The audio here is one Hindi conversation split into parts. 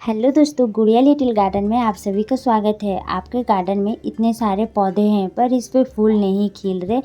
हेलो दोस्तों, गुड़िया लिटिल गार्डन में आप सभी का स्वागत है। आपके गार्डन में इतने सारे पौधे हैं पर इस पे फूल नहीं खिल रहे।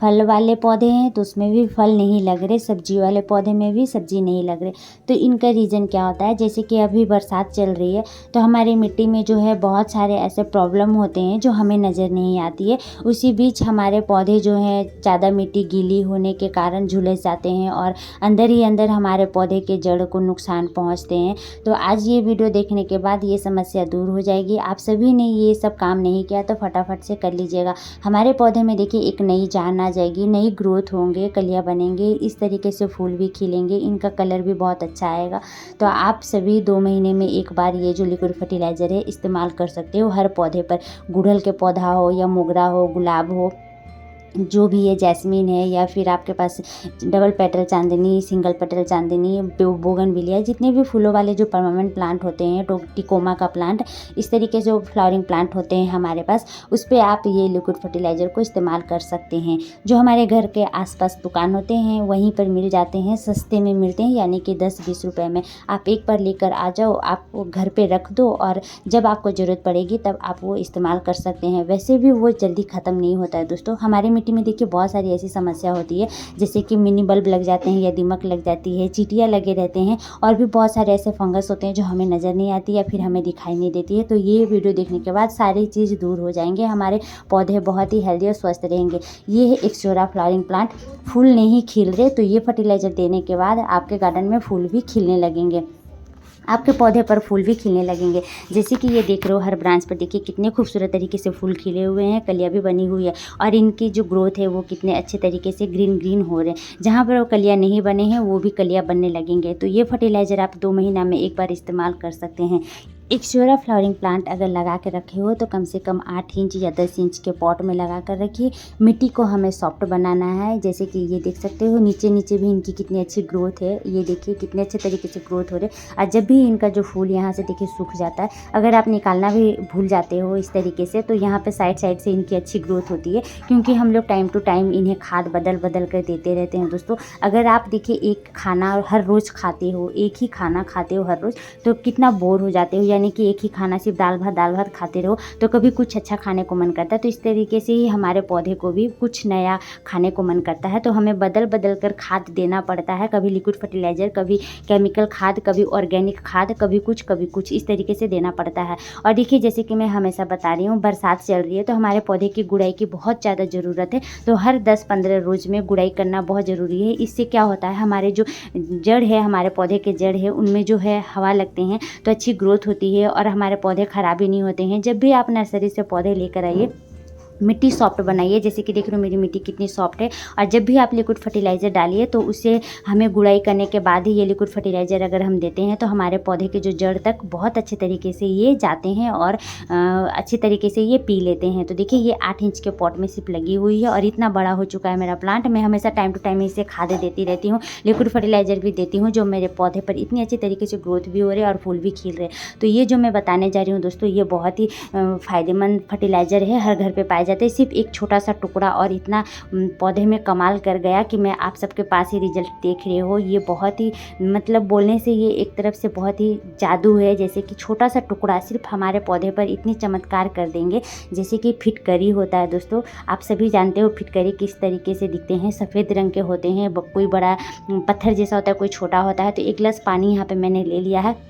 फल वाले पौधे हैं तो उसमें भी फल नहीं लग रहे, सब्जी वाले पौधे में भी सब्जी नहीं लग रहे। तो इनका रीज़न क्या होता है? जैसे कि अभी बरसात चल रही है तो हमारी मिट्टी में जो है बहुत सारे ऐसे प्रॉब्लम होते हैं जो हमें नज़र नहीं आती है। उसी बीच हमारे पौधे जो हैं ज़्यादा मिट्टी गीली होने के कारण झुलस जाते हैं और अंदर ही अंदर हमारे पौधे के जड़ को नुकसान पहुँचते हैं। तो आज ये वीडियो देखने के बाद ये समस्या दूर हो जाएगी। आप सभी ने ये सब काम नहीं किया तो फटाफट से कर लीजिएगा। हमारे पौधे में देखिए एक नई जान आ जाएगी, नई ग्रोथ होंगे, कलियाँ बनेंगे, इस तरीके से फूल भी खिलेंगे, इनका कलर भी बहुत अच्छा आएगा। तो आप सभी 2 महीने में एक बार ये जो लिक्विड फर्टिलाइज़र है इस्तेमाल कर सकते हो हर पौधे पर। गुड़हल के पौधा हो या मोगरा हो, गुलाब हो, जो भी है, जैस्मीन है, या फिर आपके पास डबल पेटल चांदनी, सिंगल पेटल चांदनी, बोगनविलिया, जितने भी फूलों वाले जो परमानेंट प्लांट होते हैं, टिकोमा का प्लांट, इस तरीके से जो फ्लावरिंग प्लांट होते हैं हमारे पास, उस पर आप ये लिक्विड फर्टिलाइज़र को इस्तेमाल कर सकते हैं। जो हमारे घर के आसपास दुकान होते हैं वहीं पर मिल जाते हैं, सस्ते में मिलते हैं, यानी कि 10-20 रुपए में। आप एक बार लेकर आ जाओ, आप वो घर पे रख दो और जब आपको ज़रूरत पड़ेगी तब आप वो इस्तेमाल कर सकते हैं। वैसे भी वो जल्दी ख़त्म नहीं होता है दोस्तों। हमारे मिट्टी में देखिए बहुत सारी ऐसी समस्या होती है, जैसे कि मिनी बल्ब लग जाते हैं या दीमक लग जाती है, चींटियाँ लगे रहते हैं, और भी बहुत सारे ऐसे फंगस होते हैं जो हमें नज़र नहीं आती या फिर हमें दिखाई नहीं देती है। तो ये वीडियो देखने के बाद सारी चीज़ दूर हो जाएंगे, हमारे पौधे बहुत ही हेल्दी और स्वस्थ रहेंगे। ये है एक्सोरा फ्लावरिंग प्लांट। फूल नहीं खिल रहे तो ये फर्टिलाइज़र देने के बाद आपके गार्डन में फूल भी खिलने लगेंगे, आपके पौधे पर फूल भी खिलने लगेंगे। जैसे कि ये देख रहे हो, हर ब्रांच पर देखिए कितने खूबसूरत तरीके से फूल खिले हुए हैं, कलियाँ भी बनी हुई है, और इनकी जो ग्रोथ है वो कितने अच्छे तरीके से ग्रीन ग्रीन हो रहे हैं। जहाँ पर वो कलियाँ नहीं बने हैं वो भी कलियाँ बनने लगेंगे। तो ये फर्टिलाइज़र आप 2 महीना में एक बार इस्तेमाल कर सकते हैं। एक्सोरा फ्लावरिंग प्लांट अगर लगा के रखे हो तो कम से कम 8 इंच या 10 इंच के पॉट में लगा कर रखिए। मिट्टी को हमें सॉफ्ट बनाना है। जैसे कि ये देख सकते हो, नीचे नीचे भी इनकी कितनी अच्छी ग्रोथ है। ये देखिए कितने अच्छे तरीके से ग्रोथ हो रहे हैं। और जब भी इनका जो फूल यहाँ से देखिए सूख जाता है, अगर आप निकालना भी भूल जाते हो इस तरीके से, तो यहाँ पे साइड साइड से इनकी अच्छी ग्रोथ होती है, क्योंकि हम लोग टाइम टू टाइम इन्हें खाद बदल बदल कर देते रहते हैं दोस्तों। अगर आप देखिए एक खाना हर रोज़ खाते हो, एक ही खाना खाते हो हर रोज़, तो कितना बोर हो जाते हो। यानी कि एक ही खाना सिर्फ दाल भात खाते रहो तो कभी कुछ अच्छा खाने को मन करता है। तो इस तरीके से ही हमारे पौधे को भी कुछ नया खाने को मन करता है। तो हमें बदल बदल कर खाद देना पड़ता है, कभी लिक्विड फर्टिलाइज़र, कभी केमिकल खाद, कभी ऑर्गेनिक खाद, कभी कुछ इस तरीके से देना पड़ता है। और देखिए, जैसे कि मैं हमेशा बता रही हूँ, बरसात चल रही है तो हमारे पौधे की गुड़ाई की बहुत ज़्यादा ज़रूरत है। तो हर 10-15 रोज़ में गुड़ाई करना बहुत ज़रूरी है। इससे क्या होता है, हमारे जो जड़ है, हमारे पौधे के जड़ है, उनमें जो है हवा लगते हैं तो अच्छी ग्रोथ होती है और हमारे पौधे ख़राब ही नहीं होते हैं। जब भी आप नर्सरी से पौधे लेकर आइए, मिट्टी सॉफ्ट बनाइए। जैसे कि देख रहे हो मेरी मिट्टी कितनी सॉफ्ट है। और जब भी आप लिक्विड फर्टिलाइज़र डालिए तो उसे हमें गुड़ाई करने के बाद ही ये लिक्विड फर्टिलाइज़र अगर हम देते हैं तो हमारे पौधे के जो जड़ तक बहुत अच्छे तरीके से ये जाते हैं और अच्छी तरीके से ये पी लेते हैं। तो देखिए ये 8 इंच के पॉट में सिर्फ लगी हुई है और इतना बड़ा हो चुका है मेरा प्लांट। मैं हमेशा टाइम टू टाइम इसे खाद देती रहती हूँ, लिक्विड फर्टिलाइज़र भी देती हूँ, जो मेरे पौधे पर इतनी अच्छी तरीके से ग्रोथ भी हो रही है और फूल भी खिल रहे हैं। तो ये जो मैं बताने जा रही हूँ दोस्तों, ये बहुत ही फ़ायदेमंद फर्टिलाइज़र है, हर घर पर पाए जाते हैं। सिर्फ एक छोटा सा टुकड़ा और इतना पौधे में कमाल कर गया कि मैं आप सबके पास ही रिजल्ट देख रहे हो। ये बहुत ही, मतलब बोलने से ये एक तरफ से बहुत ही जादू है। जैसे कि छोटा सा टुकड़ा सिर्फ हमारे पौधे पर इतनी चमत्कार कर देंगे। जैसे कि फिटकरी होता है दोस्तों, आप सभी जानते हो फिटकरी किस तरीके से दिखते हैं, सफ़ेद रंग के होते हैं, कोई बड़ा पत्थर जैसा होता है, कोई छोटा होता है। तो 1 गिलास पानी यहाँ पे मैंने ले लिया है।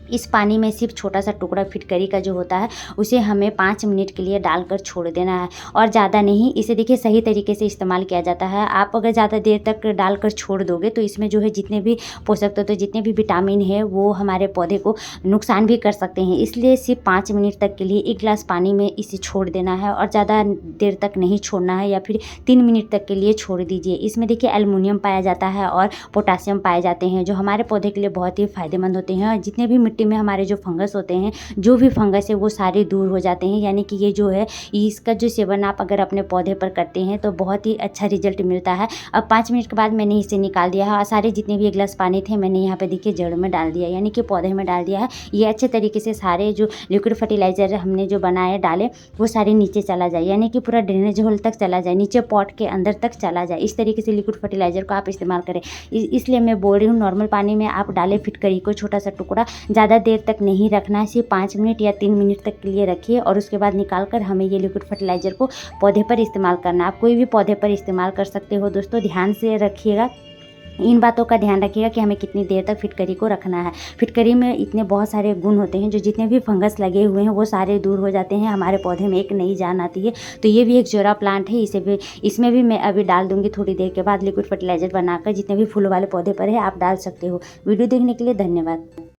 इस पानी में सिर्फ छोटा सा टुकड़ा फिटकरी का जो होता है उसे हमें 5 मिनट के लिए डालकर छोड़ देना है, और ज़्यादा नहीं। इसे देखिए सही तरीके से इस्तेमाल किया जाता है। आप अगर ज़्यादा देर तक डालकर छोड़ दोगे तो इसमें जो है जितने भी पोषक तत्व, जितने भी विटामिन है, वो हमारे पौधे को नुकसान भी कर सकते हैं। इसलिए सिर्फ 5 मिनट तक के लिए 1 गिलास पानी में इसे छोड़ देना है, और ज़्यादा देर तक नहीं छोड़ना है, या फिर 3 मिनट तक के लिए छोड़ दीजिए। इसमें देखिए एल्युमिनियम पाया जाता है और पोटासियम पाए जाते हैं, जो हमारे पौधे के लिए बहुत ही फ़ायदेमंद होते हैं। और जितने भी मिट्टी में हमारे जो फंगस होते हैं, जो भी फंगस है, वो सारे दूर हो जाते हैं। यानी कि ये जो है, इसका जो सेवन आप अगर अपने पौधे पर करते हैं तो बहुत ही अच्छा रिजल्ट मिलता है। अब 5 मिनट के बाद मैंने इसे निकाल दिया है और सारे जितने भी 1 गिलास पानी थे मैंने यहाँ पे देखिए जड़ में डाल दिया, यानी कि पौधे में डाल दिया है। ये अच्छे तरीके से सारे जो लिक्विड फर्टिलाइज़र हमने जो बनाए डाले वो सारे नीचे चला जाए, यानी कि पूरा ड्रेनेज होल तक चला जाए, नीचे पॉट के अंदर तक चला जाए। इस तरीके से लिक्विड फर्टिलाइज़र को आप इस्तेमाल करें। इसलिए मैं बोल रही हूँ, नॉर्मल पानी में आप डालें फिटकरी को, छोटा सा टुकड़ा, ज़्यादा ज़्यादा देर तक नहीं रखना है, सिर्फ 5 मिनट या 3 मिनट तक के लिए रखिए और उसके बाद निकाल कर हमें ये लिक्विड फर्टिलाइज़र को पौधे पर इस्तेमाल करना है। आप कोई भी पौधे पर इस्तेमाल कर सकते हो दोस्तों। ध्यान से रखिएगा, इन बातों का ध्यान रखिएगा कि हमें कितनी देर तक फिटकरी को रखना है। फिटकरी में इतने बहुत सारे गुण होते हैं, जो जितने भी फंगस लगे हुए हैं वो सारे दूर हो जाते हैं, हमारे पौधे में एक नई जान आती है। तो ये भी एक जोरा प्लांट है, इसमें भी मैं अभी डाल दूंगी थोड़ी देर के बाद लिक्विड फर्टिलाइज़र बनाकर। जितने भी फूल वाले पौधे पर है आप डाल सकते हो। वीडियो देखने के लिए धन्यवाद।